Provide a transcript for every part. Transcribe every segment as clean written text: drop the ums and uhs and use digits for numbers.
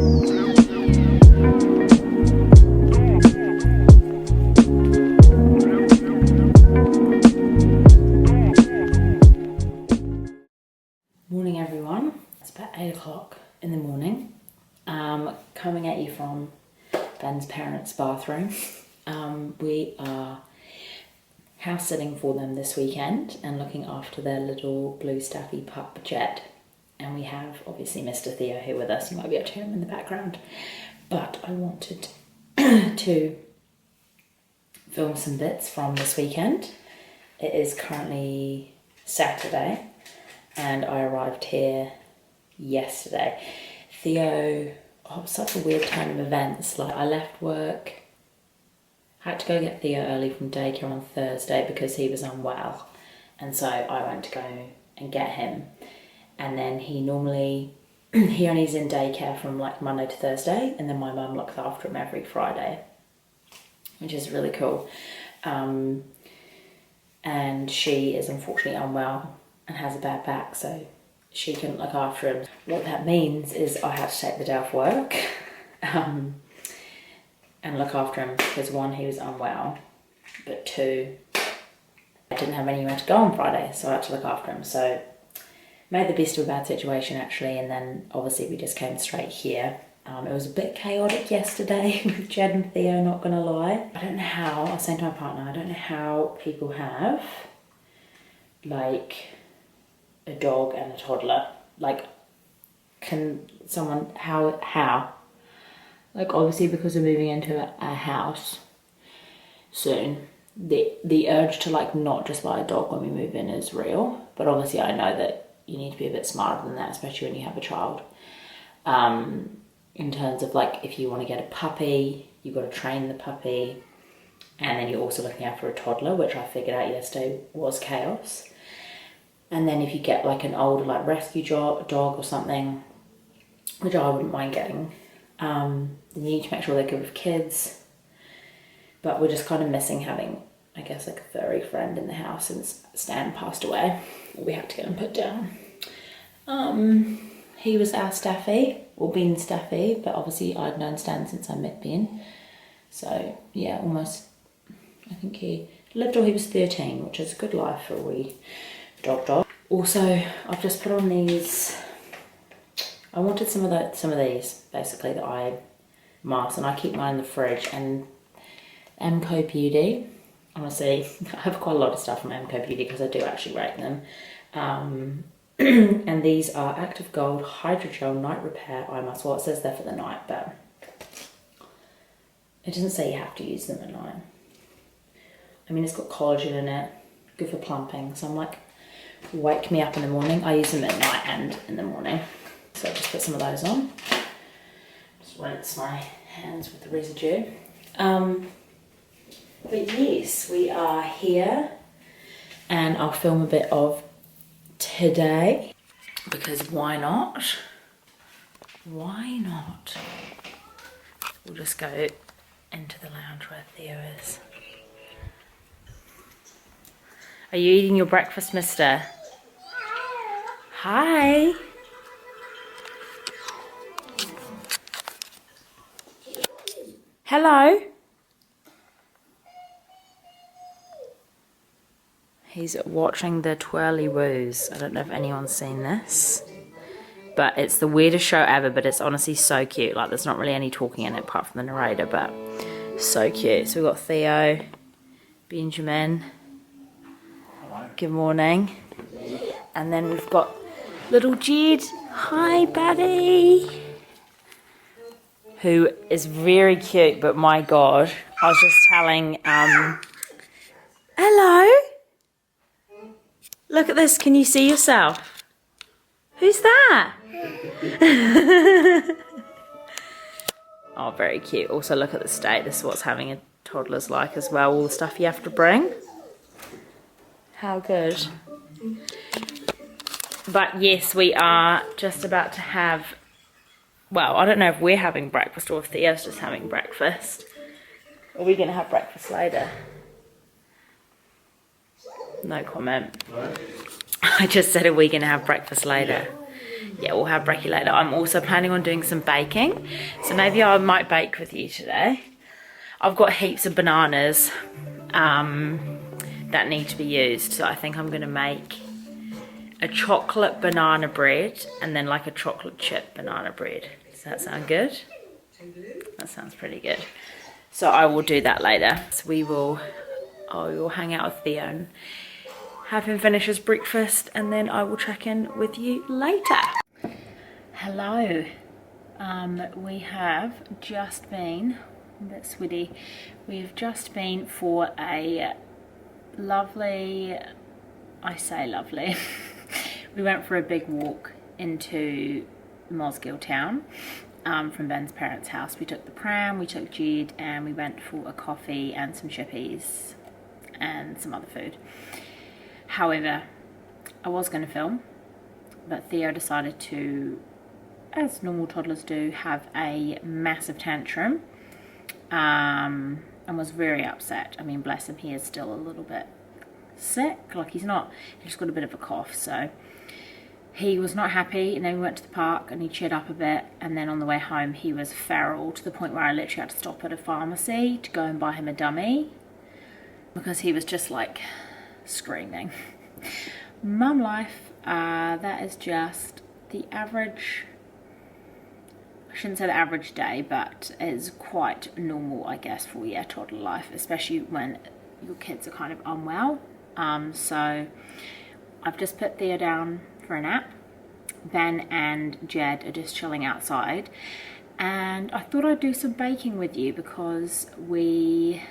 Morning everyone, it's about 8 o'clock in the morning. Coming at you from Ben's parents' bathroom. We are house sitting for them this weekend and looking after their little blue staffy pup Jed. And we have obviously Mr. Theo here with us. You might be able to hear him in the background. But I wanted to film some bits from this weekend. It is currently Saturday and I arrived here yesterday. Theo, it was such a weird turn of events. Like, I left work, had to go get Theo early from daycare on Thursday because he was unwell. And so I went to go and get him. And then he only is in daycare from like Monday to Thursday, and then my mum looks after him every Friday, which is really cool. And she is unfortunately unwell and has a bad back, so she couldn't look after him. What that means is I had to take the day off work and look after him because one, he was unwell, but two, I didn't have anywhere to go on Friday, so I had to look after him. So made the best of a bad situation actually, and then obviously we just came straight here. It was a bit chaotic yesterday with Jed and Theo, not gonna lie. I don't know how, I was saying to my partner, I don't know how people have like a dog and a toddler. Like, can someone, how? Like, obviously because we're moving into a house soon, the urge to like not just buy a dog when we move in is real, but obviously I know that you need to be a bit smarter than that, especially when you have a child. In terms of like, if you want to get a puppy, you've got to train the puppy, and then you're also looking after a toddler, which I figured out yesterday was chaos. And then if you get like an older like rescue dog or something, which I wouldn't mind getting, then you need to make sure they're good with kids. But we're just kind of missing having, I guess, like a furry friend in the house since Stan passed away. We had to get him put down. He was our staffy, or Bean staffy, but obviously I'd known Stan since I met Ben. So yeah, almost, I think he lived till he was 13, which is a good life for a wee dog. Also, I've just put on these, I wanted some of these basically that I mask, and I keep mine in the fridge, and MCO Beauty. Honestly, I have quite a lot of stuff from MCO Beauty because I do actually rate them. And these are Active Gold Hydrogel Night Repair Eye Mask. Well, it says they're for the night, but it doesn't say you have to use them at night. I mean, it's got collagen in it, good for plumping. So I'm like, wake me up in the morning. I use them at night and in the morning. So I just put some of those on. Just rinse my hands with the residue. But yes, we are here, and I'll film a bit of today because why not? Why not? We'll just go into the lounge where Theo is. Are you eating your breakfast, mister? Hi. Hello. He's watching the Twirly Woos. I don't know if anyone's seen this, but it's the weirdest show ever, but it's honestly so cute. Like, there's not really any talking in it apart from the narrator, but so cute. So we've got Theo, Benjamin. Hello. Good morning. And then we've got little Jed. Hi, buddy. Who is very cute, but my God, I was just telling, hello. Look at this, can you see yourself? Who's that? Oh, very cute. Also, look at the state. This is what's having a toddler's like as well. All the stuff you have to bring. How good. But yes, we are just about to have, well, I don't know if we're having breakfast or if Theo's just having breakfast. Are we going to have breakfast later? No comment. I just said, are we going to have breakfast later? yeah, we'll have brekkie later. I'm also planning on doing some baking, so maybe I might bake with you today. I've got heaps of bananas that need to be used, so I think I'm gonna make a chocolate banana bread and then like a chocolate chip banana bread. Does that sound good? That sounds pretty good. So I will do that later. So I will hang out with Theo and have him finish his breakfast, and then I will check in with you later. Hello. We have just been, I'm a bit sweaty, we've just been for a lovely, I say lovely, we went for a big walk into Mosgiel town from Ben's parents' house. We took the pram, we took Jed, and we went for a coffee and some chippies and some other food. However, I was going to film, but Theo decided to, as normal toddlers do, have a massive tantrum and was very upset. I mean, bless him, he is still a little bit sick. Like, he's just got a bit of a cough, so he was not happy. And then we went to the park and he cheered up a bit, and then on the way home he was feral to the point where I literally had to stop at a pharmacy to go and buy him a dummy because he was just like screaming. Mum life, that is just the average, I shouldn't say the average day, but it's quite normal, I guess, for toddler life, especially when your kids are kind of unwell. So I've just put Theo down for a nap. Ben and Jed are just chilling outside, and I thought I'd do some baking with you because we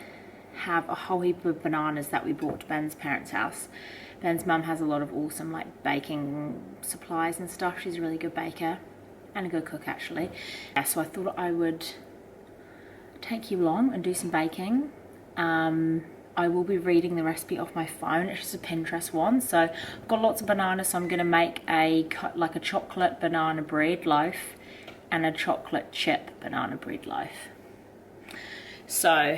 have a whole heap of bananas that we brought to Ben's parents' house. Ben's mum has a lot of awesome like baking supplies and stuff. She's a really good baker and a good cook actually. Yeah, so I thought I would take you along and do some baking. I will be reading the recipe off my phone. It's just a Pinterest one. So I've got lots of bananas, so I'm going to make a chocolate banana bread loaf and a chocolate chip banana bread loaf. So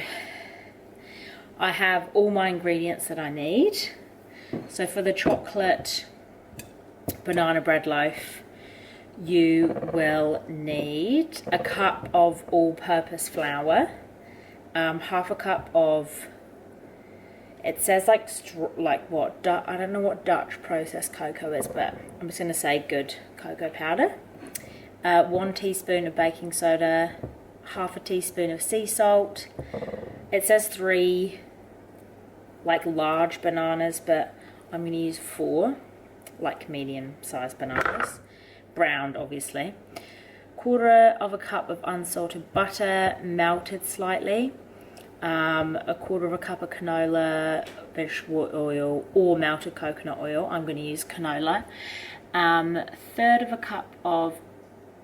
I have all my ingredients that I need. So for the chocolate banana bread loaf, you will need a cup of all-purpose flour, half a cup of, it says like what, I don't know what Dutch processed cocoa is, but I'm just going to say good cocoa powder, 1 teaspoon of baking soda, half a teaspoon of sea salt. It says 3 like large bananas, but I'm going to use 4 like medium sized bananas, browned obviously. 1/4 of a cup of unsalted butter, melted slightly. A 1/4 of a cup of canola vegetable oil or melted coconut oil. I'm going to use canola. 1/3 of a cup of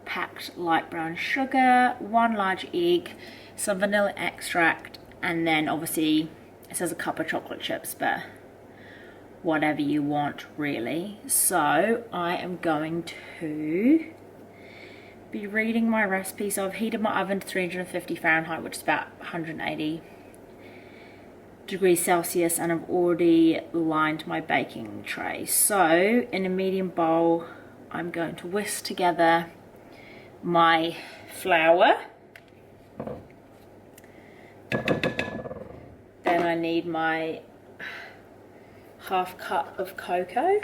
packed light brown sugar, 1 large egg, some vanilla extract, and then obviously it says a cup of chocolate chips, but whatever you want really. So I am going to be reading my recipe. So I've heated my oven to 350 Fahrenheit, which is about 180 degrees Celsius, and I've already lined my baking tray. So in a medium bowl, I'm going to whisk together my flour. Then I need my half cup of cocoa.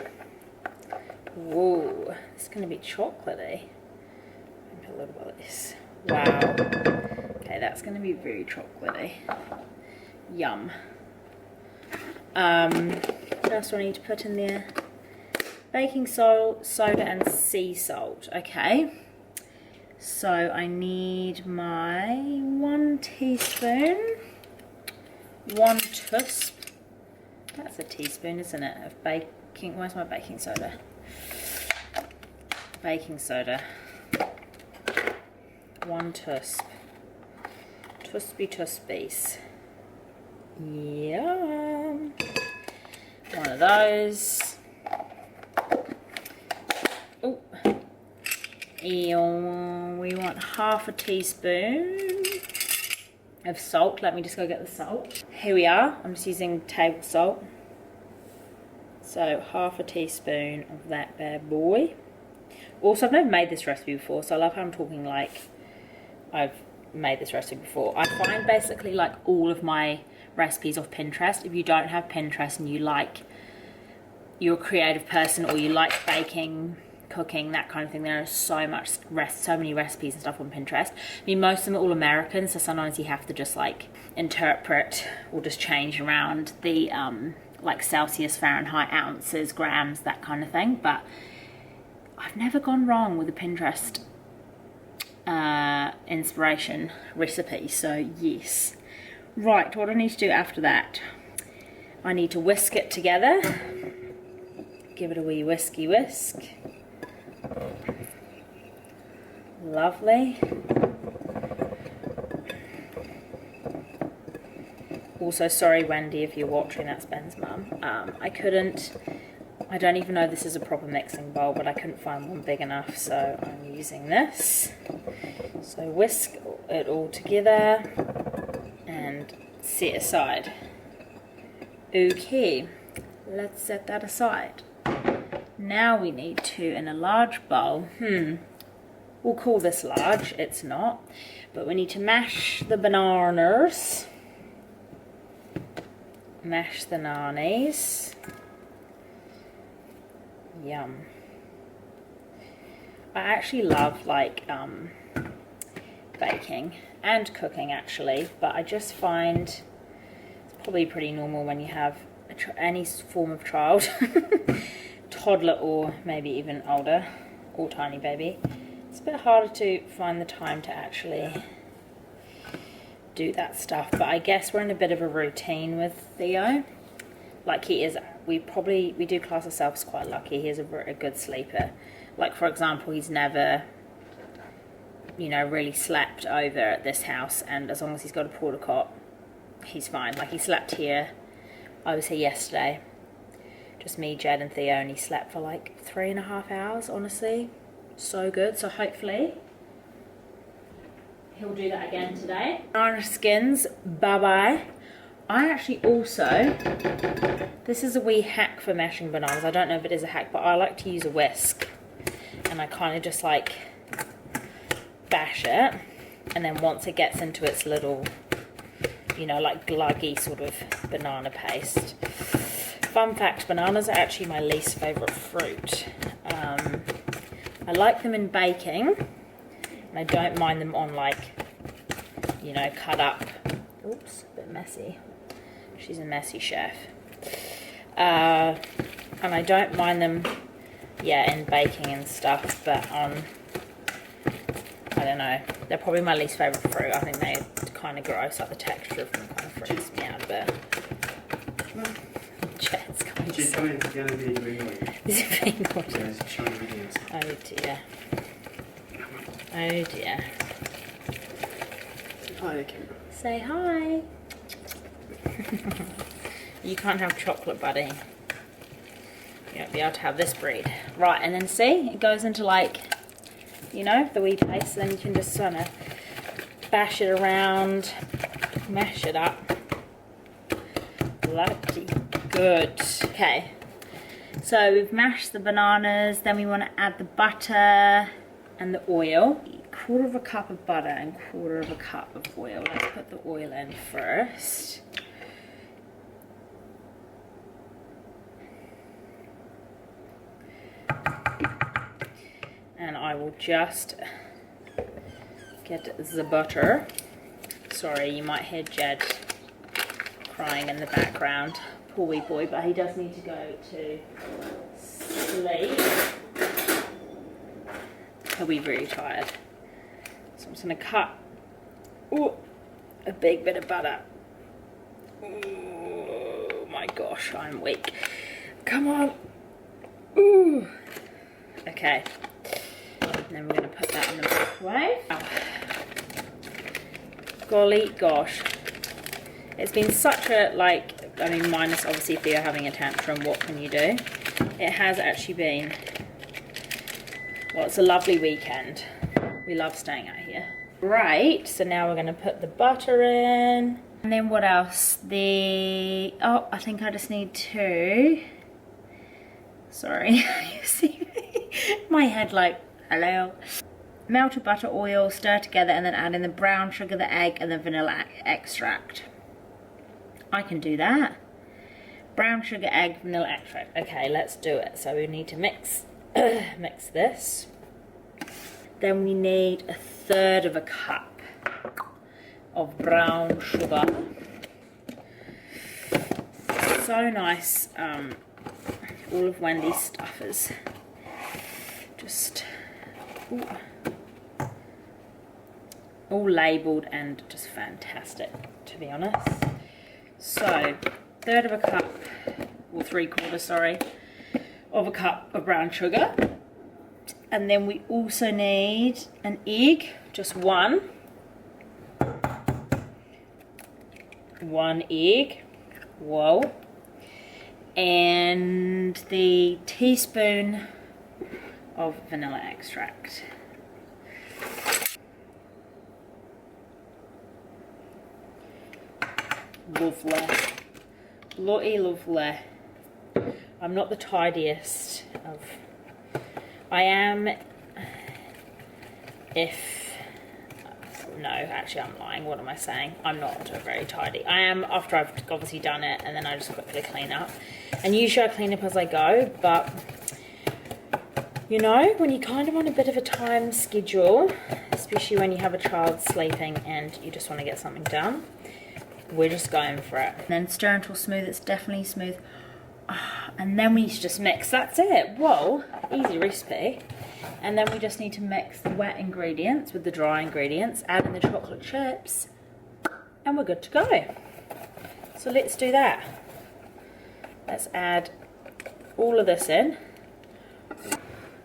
Whoa, it's going to be chocolatey. A little bit of this. Wow. Okay, that's going to be very chocolatey. Yum. What else do I need to put in there? Baking soda and sea salt. Okay. So I need my 1 teaspoon, 1 tusp. That's a teaspoon, isn't it? Of baking. Where's my baking soda? Baking soda. 1 tusp. Tuspies. Yum. 1 of those. Oh. And we want half a teaspoon of salt. Let me just go get the salt. Here we are. I'm just using table salt. So half a teaspoon of that bad boy. Also, I've never made this recipe before, so I love how I'm talking like I've made this recipe before. I find basically like all of my recipes off Pinterest. If you don't have Pinterest and you're a creative person or you like baking, cooking, that kind of thing, there is so many recipes and stuff on Pinterest. I mean, most of them are all American, so sometimes you have to just like interpret or just change around the like Celsius, Fahrenheit, ounces, grams, that kind of thing. But I've never gone wrong with a Pinterest inspiration recipe, so yes. Right, what I need to do after that, I need to whisk it together. Give it a wee whisky whisk. Lovely. Also, sorry Wendy if you're watching, that's Ben's mum. I don't even know this is a proper mixing bowl, but I couldn't find one big enough, so I'm using this. So whisk it all together and set aside. Okay, let's set that aside. Now we need to, in a large bowl, we'll call this large, it's not, but we need to mash the bananas. Mash the nannies. Yum. I actually love like baking and cooking actually, but I just find it's probably pretty normal when you have any form of child, toddler or maybe even older or tiny baby. It's a bit harder to find the time to actually do that stuff, but I guess we're in a bit of a routine with Theo. Like he is, we do class ourselves quite lucky. He is a good sleeper. Like for example, he's never, you know, really slept over at this house, and as long as he's got a porta cot, he's fine. Like he slept here, I was here yesterday, just me, Jed and Theo, and he slept for like 3.5 hours, honestly. So good, so hopefully he'll do that again today. Banana skins, bye-bye. I actually also, this is a wee hack for mashing bananas. I don't know if it is a hack, but I like to use a whisk. And I kind of just like bash it. And then once it gets into its little, you know, like gluggy sort of banana paste. Fun fact, bananas are actually my least favourite fruit. I like them in baking. And I don't mind them on like, you know, cut up. Oops, a bit messy. She's a messy chef. And I don't mind them, yeah, in baking and stuff, but on, I don't know, they're probably my least favourite fruit. I think they kind of gross, like the texture of them kind of freaks me out a bit. Jet's going to say. Is it being naughty? Oh dear. Oh dear. Hi, Kimber. Say hi. You can't have chocolate, buddy. You won't be able to have this breed. Right, and then see, it goes into like, you know, the wee paste, then you can just sort of bash it around, mash it up. Bloody good. Okay, so we've mashed the bananas, then we want to add the butter and the oil. 1/4 cup of butter and 1/4 cup of oil. Let's put the oil in first. And I will just get the butter. Sorry, you might hear Jed crying in the background. Poor wee boy, but he does need to go to sleep. He'll be really tired. So I'm just going to cut a big bit of butter. Oh my gosh, I'm weak. Come on. Ooh. Okay. And then we're going to put that in the microwave. Oh. Golly gosh. It's been such a, like, I mean, minus obviously Theo having a tantrum, what can you do? It has actually been, well, it's a lovely weekend. We love staying out here. Right, so now we're going to put the butter in. And then what else? Oh, I think I just need to, sorry, you see me? My head like Hello. Melted butter, oil, stir together, and then add in the brown sugar, the egg, and the vanilla extract. I can do that. Brown sugar, egg, vanilla extract. Okay, let's do it. So we need to mix mix this. Then we need 1/3 cup of brown sugar. So nice. All of Wendy's stuff is just all labelled and just fantastic, to be honest. So 1/3 cup, or 3/4, sorry, of a cup of brown sugar. And then we also need an egg, just one egg, whoa, and the teaspoon of vanilla extract. Lovely, lovely. I'm not the tidiest of, I am, no, actually I'm lying, what am I saying? I'm not very tidy. I am after I've obviously done it, and then I just quickly clean up. And usually I clean up as I go, but you know, when you kind of on a bit of a time schedule, especially when you have a child sleeping and you just want to get something done, we're just going for it. And then stir until smooth. It's definitely smooth. And then we need to just mix. That's it. Whoa, easy recipe. And then we just need to mix the wet ingredients with the dry ingredients, add in the chocolate chips, and we're good to go. So let's do that. Let's add all of this in.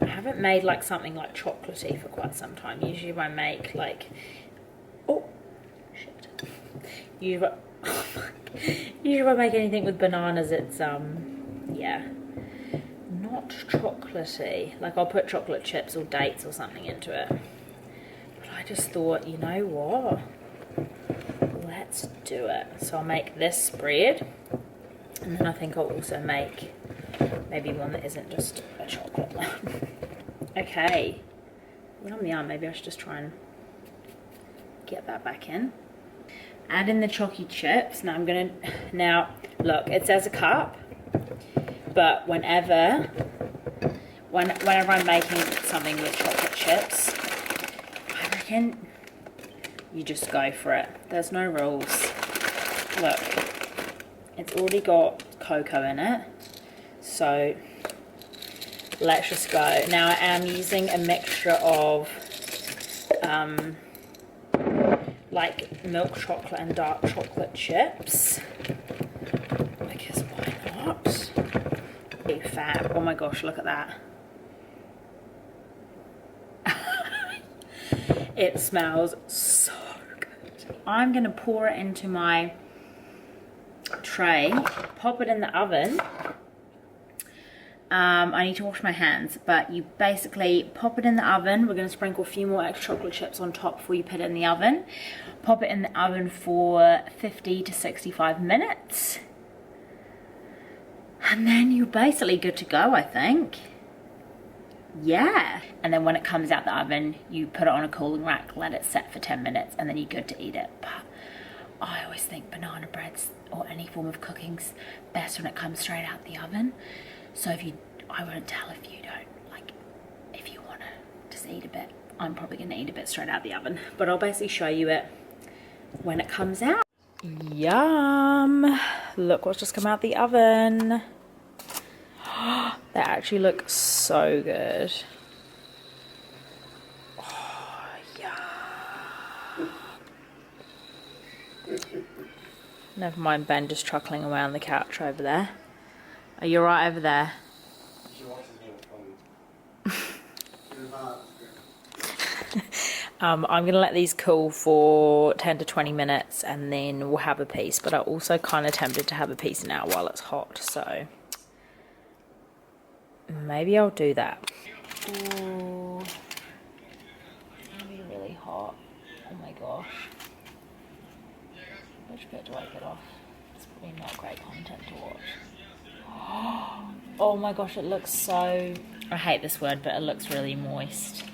I haven't made like something like chocolatey for quite some time. Usually if I make like, oh shit. Usually if I make anything with bananas, it's yeah, not chocolatey. Like I'll put chocolate chips or dates or something into it. But I just thought, you know what? Let's do it. So I'll make this spread, and then I think I'll also make maybe one that isn't just a chocolate one. Okay. Yum yum, maybe I should just try and get that back in. Add in the chocolate chips. Now now look, it says a cup, but whenever I'm making something with chocolate chips, I reckon you just go for it. There's no rules. Look, it's already got cocoa in it, so let's just go. Now I am using a mixture of like milk chocolate and dark chocolate chips, because why not? Big fab. Oh my gosh, look at that. It smells so good. I'm gonna pour it into my tray, pop it in the oven. I need to wash my hands, but you basically pop it in the oven. We're going to sprinkle a few more extra chocolate chips on top before you put it in the oven. Pop it in the oven for 50 to 65 minutes. And then you're basically good to go, I think. Yeah. And then when it comes out the oven, you put it on a cooling rack, let it set for 10 minutes, and then you're good to eat it. But I always think banana breads or any form of cooking's best when it comes straight out the oven. So I won't tell if you don't, like, if you want to just eat a bit. I'm probably going to eat a bit straight out the oven, but I'll basically show you it when it comes out. Yum! Look what's just come out the oven. They actually look so good. Oh, yum. Never mind Ben just truckling away on the couch over there. Are you right over there? I'm going to let these cool for 10 to 20 minutes and then we'll have a piece. But I'm also kind of tempted to have a piece now while it's hot. So maybe I'll do that. Ooh, it's going to be really hot. Oh my gosh. Which bit do I get off? It's probably not great content to watch. Oh my gosh, it looks so, I hate this word, but it looks really moist.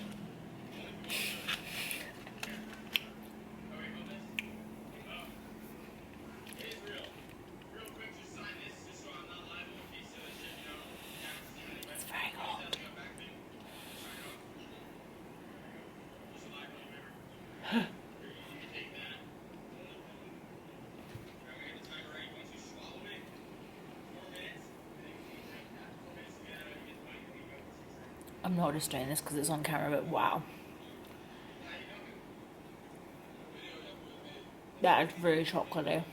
I'm not just doing this because it's on camera, but wow. That is really chocolatey.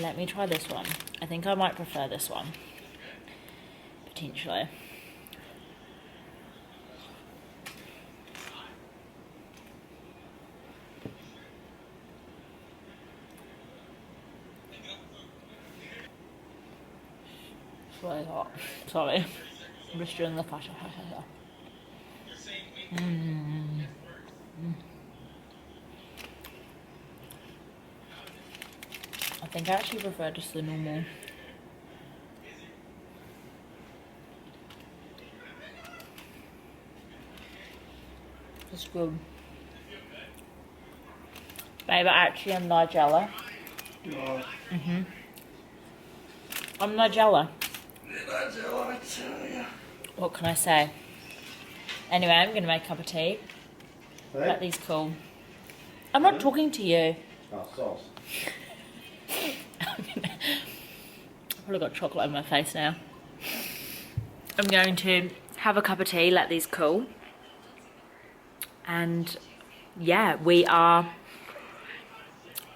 Let me try this one. I think I might prefer this one. Potentially. It's really hot. Sorry. I'm just doing the fashion. I think I actually prefer just the normal. It's good. Babe, actually I'm Nigella. No. I'm Nigella. Nigella, I tell ya. What can I say? Anyway, I'm going to make a cup of tea. Hey? Let these cool. I'm not talking to you. Oh, sauce. I've probably got chocolate on my face now. I'm going to have a cup of tea, let these cool. And yeah, we are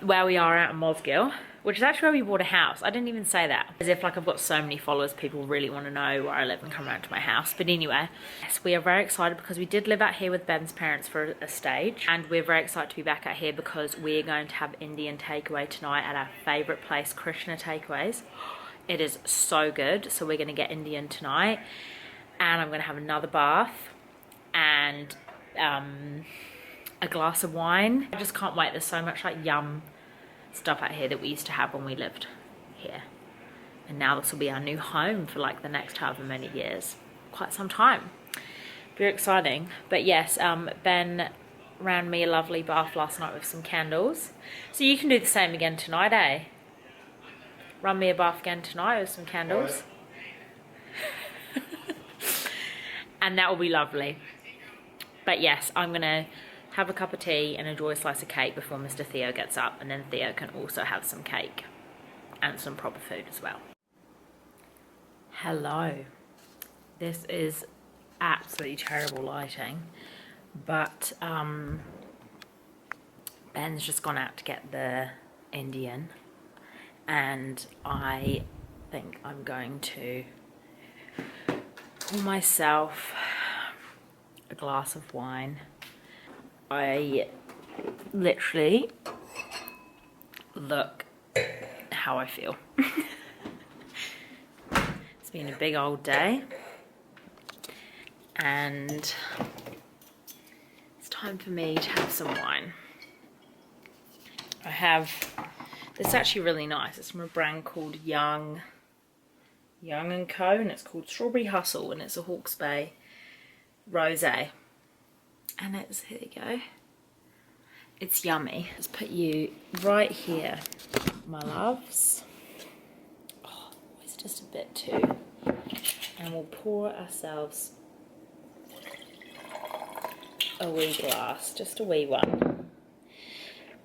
where we are out in Mosgiel, which is actually where we bought a house. I didn't even say that. As if like I've got so many followers, people really want to know where I live and come around to my house. But anyway, yes, we are very excited because we did live out here with Ben's parents for a stage. And we're very excited to be back out here because we're going to have Indian takeaway tonight at our favourite place, Krishna Takeaways. It is so good. So we're going to get Indian tonight. And I'm going to have another bath and a glass of wine. I just can't wait. There's so much like yum stuff out here that we used to have when we lived here. And now this will be our new home for like the next however many years. Quite some time. Very exciting. But yes, Ben ran me a lovely bath last night with some candles. So you can do the same again tonight, eh? Run me a bath again tonight with some candles. And that will be lovely. But yes, I'm gonna have a cup of tea and enjoy a slice of cake before Mr. Theo gets up, and then Theo can also have some cake and some proper food as well. Hello. This is absolutely terrible lighting, but Ben's just gone out to get the Indian, and I think I'm going to pour myself a glass of wine. I literally look how I feel. It's been a big old day and it's time for me to have some wine. I have, it's actually really nice. It's from a brand called Young and Co, and it's called Strawberry Hustle, and it's a Hawke's Bay rosé. And it's, here you go. It's yummy. Let's put you right here, my loves. Oh, it's just a bit too. And we'll pour ourselves a wee glass, just a wee one.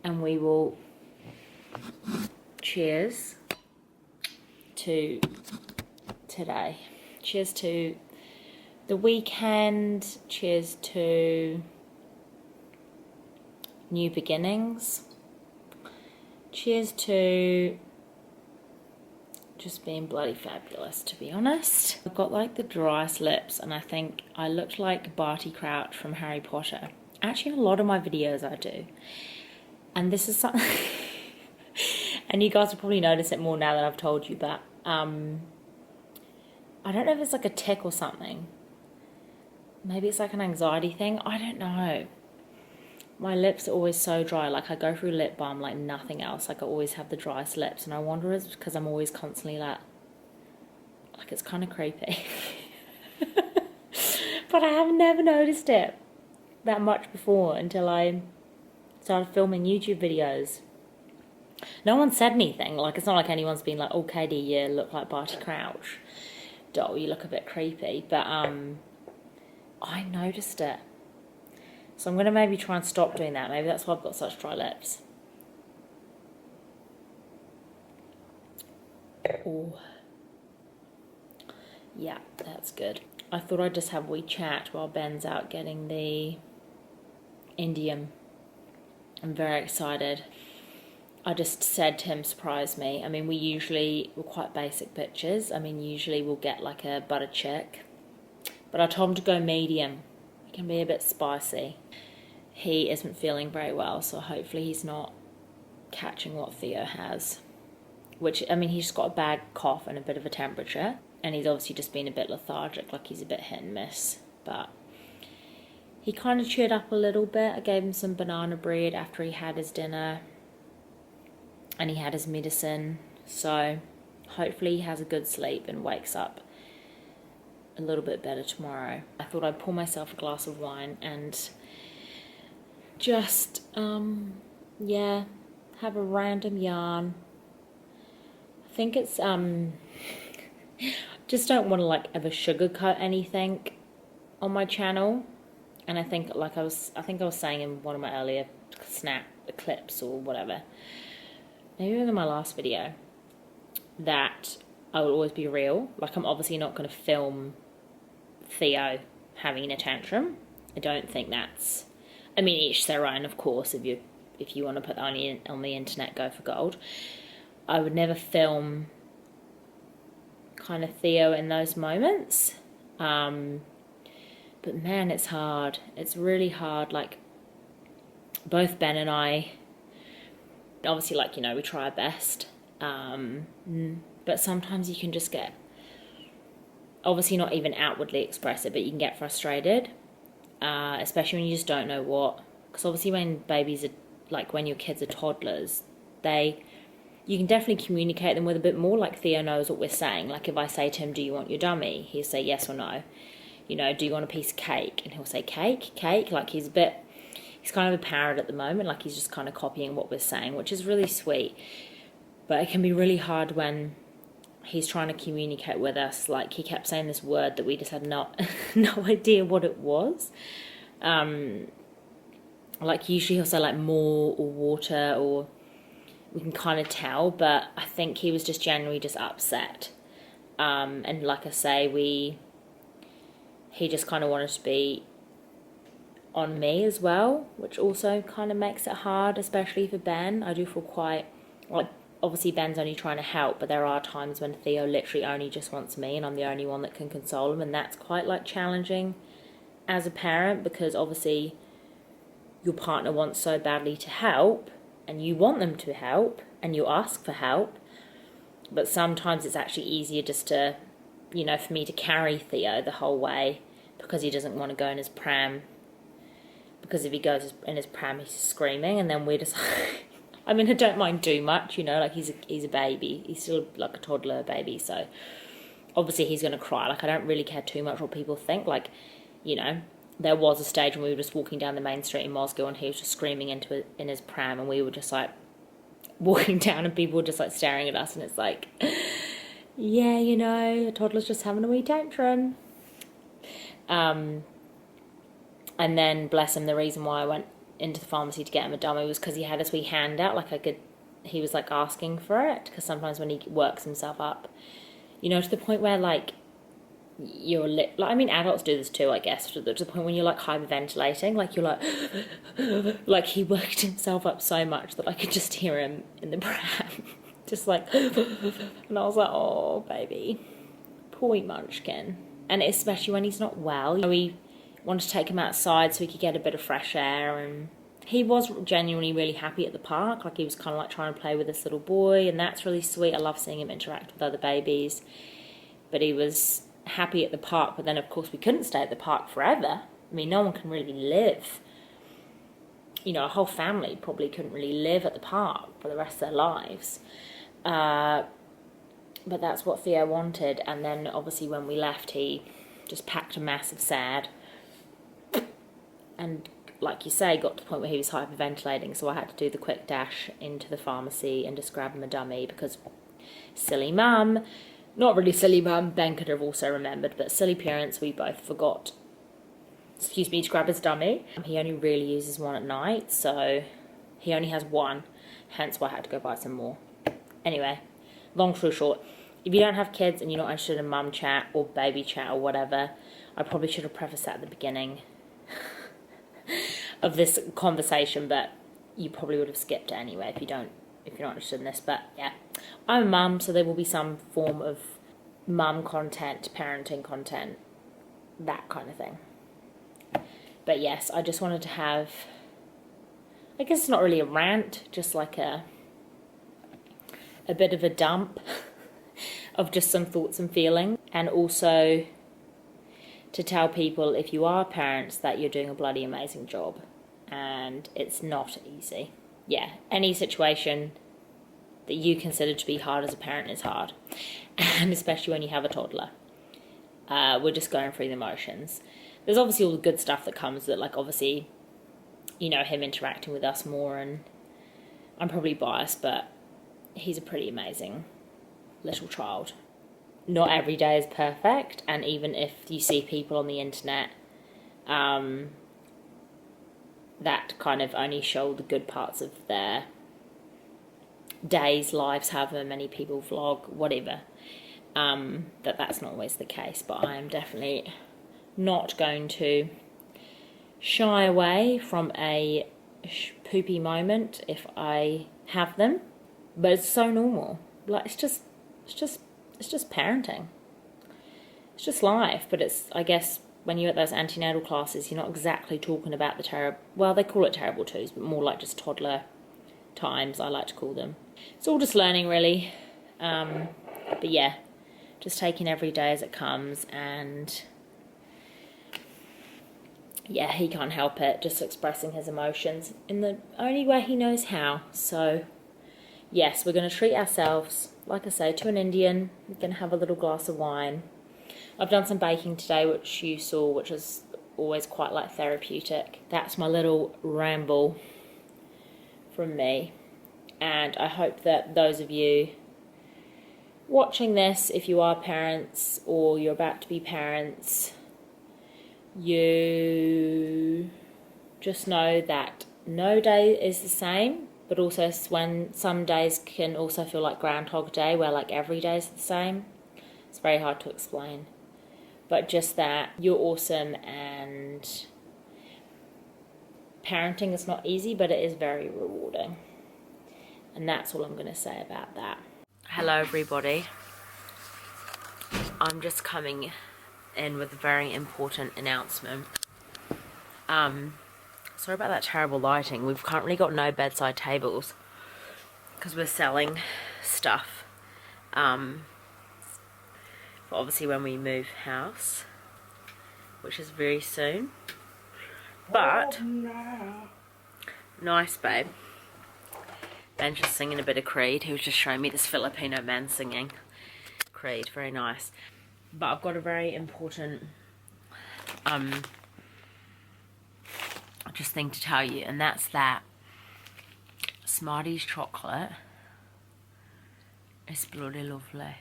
And we will cheers to today. Cheers to the weekend. Cheers to new beginnings. Cheers to just being bloody fabulous, to be honest. I've got like the driest lips, and I think I looked like Barty Crouch from Harry Potter. Actually, a lot of my videos I do. And this is something and you guys will probably notice it more now that I've told you, but I don't know if it's like a tick or something. Maybe it's like an anxiety thing. I don't know. My lips are always so dry. Like I go through lip balm like nothing else. Like I always have the driest lips, and I wonder if it's because I'm always constantly like it's kind of creepy. But I have never noticed it that much before until I started filming YouTube videos. No one said anything. Like it's not like anyone's been like, "Oh, Katie, you look like Barty Crouch. Doll, you look a bit creepy." But I noticed it. So I'm going to maybe try and stop doing that. Maybe that's why I've got such dry lips. Oh. Yeah, that's good. I thought I'd just have a wee chat while Ben's out getting the Indium. I'm very excited. I just said to him, surprise me. I mean, we're quite basic bitches. I mean, usually we'll get like a butter chick. But I told him to go medium. It can be a bit spicy. He isn't feeling very well, so hopefully he's not catching what Theo has. Which, I mean, he's just got a bad cough and a bit of a temperature. And he's obviously just been a bit lethargic, like he's a bit hit and miss. But he kind of cheered up a little bit. I gave him some banana bread after he had his dinner. And he had his medicine. So hopefully he has a good sleep and wakes up a little bit better tomorrow. I thought I'd pour myself a glass of wine and just, have a random yarn. I think it's, just don't want to like ever sugarcoat anything on my channel. And I think I was saying in one of my earlier snap clips or whatever, maybe in my last video, that I will always be real. Like, I'm obviously not going to film Theo having a tantrum. I don't think that's, I mean, each their own, of course. If you want to put that on the internet, go for gold. I would never film kind of Theo in those moments. But man, it's hard. It's really hard. Like, both Ben and I, obviously, like, you know, we try our best. But sometimes you can just get, obviously not even outwardly express it, but you can get frustrated. Especially when you just don't know what. Because obviously when babies are, like when your kids are toddlers, you can definitely communicate them with a bit more. Like, Theo knows what we're saying. Like, if I say to him, do you want your dummy? He'll say yes or no. You know, do you want a piece of cake? And he'll say cake. Like, he's kind of a parrot at the moment. Like, he's just kind of copying what we're saying, which is really sweet. But it can be really hard when he's trying to communicate with us. Like, he kept saying this word that we just had no idea what it was. Like, usually he'll say like more or water, or we can kind of tell, but I think he was just generally just upset. And like I say, he just kind of wanted to be on me as well, which also kind of makes it hard, especially for Ben. I do feel quite, like, obviously Ben's only trying to help, but there are times when Theo literally only just wants me and I'm the only one that can console him, and that's quite like challenging as a parent, because obviously your partner wants so badly to help and you want them to help and you ask for help, but sometimes it's actually easier just to, you know, for me to carry Theo the whole way because he doesn't want to go in his pram, because if he goes in his pram he's screaming, and then we're just I mean, I don't mind too much, you know, like he's a baby, he's still like a toddler baby, so obviously he's going to cry. Like, I don't really care too much what people think. Like, you know, there was a stage when we were just walking down the main street in Moscow and he was just screaming in his pram, and we were just like walking down and people were just like staring at us, and it's like, yeah, you know, a toddler's just having a wee tantrum. And then, bless him, the reason why I went into the pharmacy to get him a dummy was because he had this wee handout, like he was like asking for it, because sometimes when he works himself up, you know, to the point where like you're like, I mean, adults do this too, I guess, to the point when you're like hyperventilating, like you're like like he worked himself up so much that I could just hear him in the pram just like and I was like, oh baby, poor wee munchkin. And especially when he's not well, you know, we wanted to take him outside so he could get a bit of fresh air, and he was genuinely really happy at the park. Like, he was kind of like trying to play with this little boy, and that's really sweet. I love seeing him interact with other babies, but he was happy at the park. But then of course we couldn't stay at the park forever. I mean, no one can really live, you know, a whole family probably couldn't really live at the park for the rest of their lives, but that's what Theo wanted. And then obviously when we left, he just packed a massive sad, and like you say, got to the point where he was hyperventilating, so I had to do the quick dash into the pharmacy and just grab him a dummy, because silly mum, not really silly mum, Ben could have also remembered, but silly parents, we both forgot excuse me, to grab his dummy. He only really uses one at night, so he only has one, hence why I had to go buy some more. Anyway, long story short, if you don't have kids and you're not interested in mum chat or baby chat or whatever, I probably should have prefaced that at the beginning of this conversation, but you probably would have skipped it anyway if you're not interested in this. But yeah, I'm a mum, so there will be some form of mum content, parenting content, that kind of thing. But yes, I just wanted to have, I guess it's not really a rant, just like a bit of a dump of just some thoughts and feelings, and also to tell people, if you are parents, that you're doing a bloody amazing job, and it's not easy. Yeah, any situation that you consider to be hard as a parent is hard, and especially when you have a toddler. We're just going through the motions. There's obviously all the good stuff that comes with it, like obviously, you know, him interacting with us more, and I'm probably biased, but he's a pretty amazing little child. Not every day is perfect, and even if you see people on the internet that kind of only show the good parts of their days, lives, however many people vlog, whatever, that's not always the case. But I am definitely not going to shy away from a poopy moment if I have them. But it's so normal. Like, it's just parenting. It's just life. But it's, I guess, when you're at those antenatal classes, you're not exactly talking about the terrible, well, they call it terrible twos, but more like just toddler times, I like to call them. It's all just learning, really. But yeah, just taking every day as it comes, and yeah, he can't help it, just expressing his emotions in the only way he knows how. So yes, we're going to treat ourselves, like I say, to an Indian. We're going to have a little glass of wine. I've done some baking today, which you saw, which is always quite like therapeutic. That's my little ramble from me. And I hope that those of you watching this, if you are parents or you're about to be parents, you just know that no day is the same, but also when some days can also feel like Groundhog Day, where like every day is the same. It's very hard to explain. But just that you're awesome, and parenting is not easy, but it is very rewarding. And that's all I'm going to say about that. Hello everybody. I'm just coming in with a very important announcement. Sorry about that terrible lighting. We've currently got no bedside tables because we're selling stuff. But obviously when we move house, which is very soon. But nice, babe. Ben's just singing a bit of Creed. He was just showing me this Filipino man singing Creed. Very nice. But I've got a very important just thing to tell you, and that's that Smarties chocolate is bloody lovely.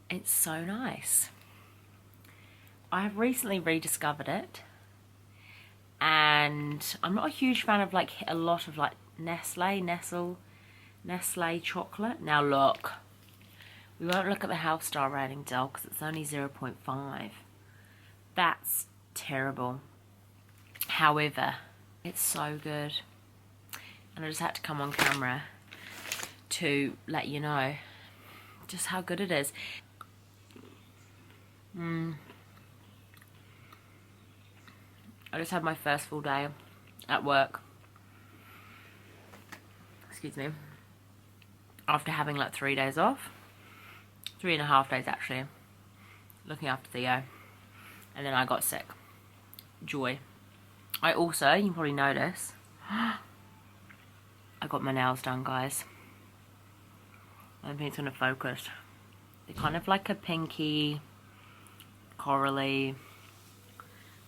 It's so nice. I have recently rediscovered it, and I'm not a huge fan of like a lot of like Nestle chocolate. Now look, we won't look at the health star rating, Del, because it's only 0.5. That's terrible. However, it's so good, and I just had to come on camera to let you know just how good it is. I just had my first full day at work, excuse me, after having like 3 days off, 3.5 days actually, looking after Theo, and then I got sick. Joy. I also, you can probably notice, I got my nails done, guys. I don't think it's going to focus. They're kind of like a pinky, corally,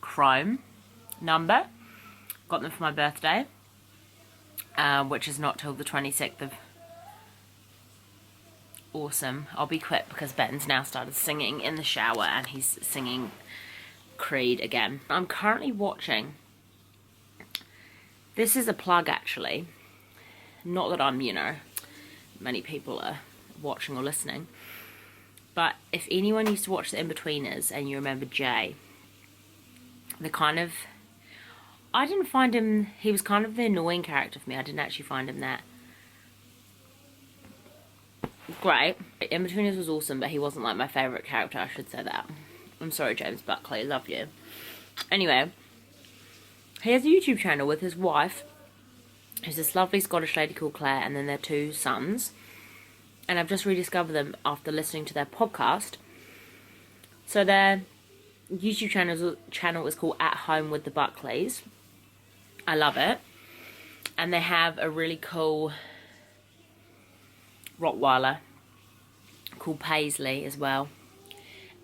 chrome number. Got them for my birthday, which is not till the 26th of... Awesome. I'll be quick because Ben's now started singing in the shower, and he's singing Creed again. I'm currently watching, this is a plug actually, not that I'm, you know, many people are watching or listening, but if anyone used to watch The In-Betweeners and you remember Jay, the kind of, I didn't find him, he was kind of the annoying character for me. I didn't actually find him that great. In-Betweeners was awesome, but he wasn't like my favourite character, I should say that. I'm sorry, James Buckley, love you. Anyway, he has a YouTube channel with his wife, who's this lovely Scottish lady called Claire, and then their 2 sons. And I've just rediscovered them after listening to their podcast. So their YouTube channel is called At Home with the Buckleys. I love it. And they have a really cool Rottweiler called Paisley as well.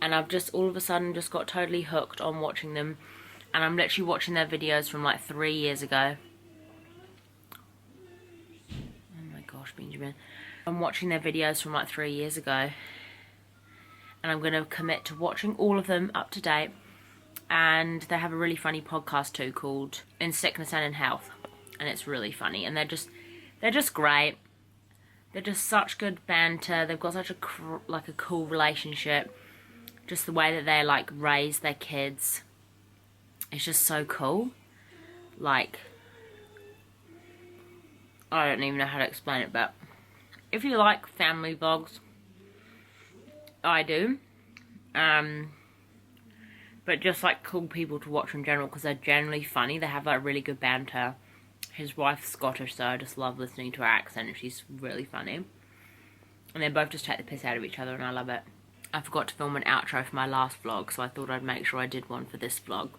And I've just all of a sudden just got totally hooked on watching them. And I'm literally watching their videos from like 3 years ago. Oh my gosh, Benjamin. I'm watching their videos from like 3 years ago. And I'm going to commit to watching all of them up to date. And they have a really funny podcast too called In Sickness and in Health. And it's really funny. And they're just great. They're just such good banter. They've got such a cool relationship. Just the way that they like raise their kids. It's just so cool. Like, I don't even know how to explain it, but if you like family vlogs, I do. But just like cool people to watch in general because they're generally funny. They have like really good banter. His wife's Scottish, so I just love listening to her accent, and she's really funny. And they both just take the piss out of each other, and I love it. I forgot to film an outro for my last vlog, so I thought I'd make sure I did one for this vlog.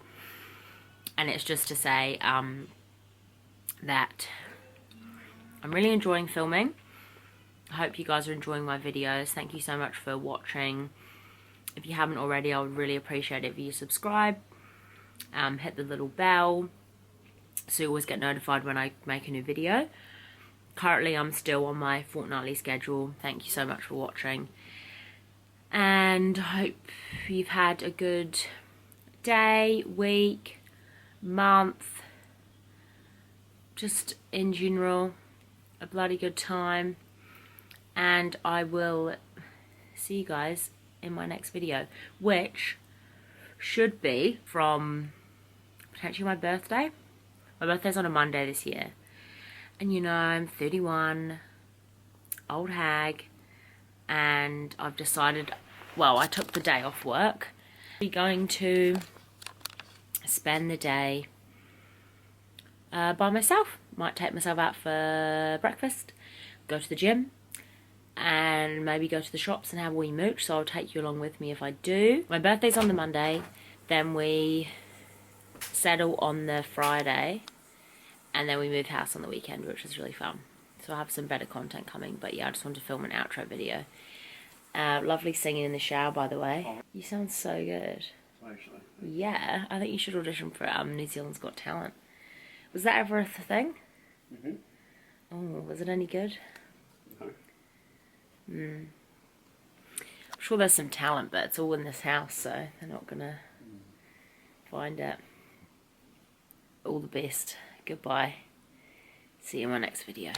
And it's just to say that I'm really enjoying filming. I hope you guys are enjoying my videos. Thank you so much for watching. If you haven't already, I would really appreciate it if you subscribe. Hit the little bell so you always get notified when I make a new video. Currently, I'm still on my fortnightly schedule. Thank you so much for watching. And I hope you've had a good day, week, month, just in general, a bloody good time. And I will see you guys in my next video, which should be from potentially my birthday. My birthday's on a Monday this year. And you know, I'm 31, old hag, and I've decided, well, I took the day off work. I'm going to spend the day by myself. Might take myself out for breakfast, go to the gym, and maybe go to the shops and have a wee mooch, so I'll take you along with me if I do. My birthday's on the Monday, then we settle on the Friday, and then we move house on the weekend, which is really fun. So I'll have some better content coming, but yeah, I just wanted to film an outro video. Lovely singing in the shower, by the way. You sound so good. Actually. Yeah, I think you should audition for New Zealand's Got Talent. Was that ever a thing? Mm-hmm. Oh, was it any good? No. I'm sure there's some talent, but it's all in this house, so they're not gonna find it. All the best. Goodbye. See you in my next video.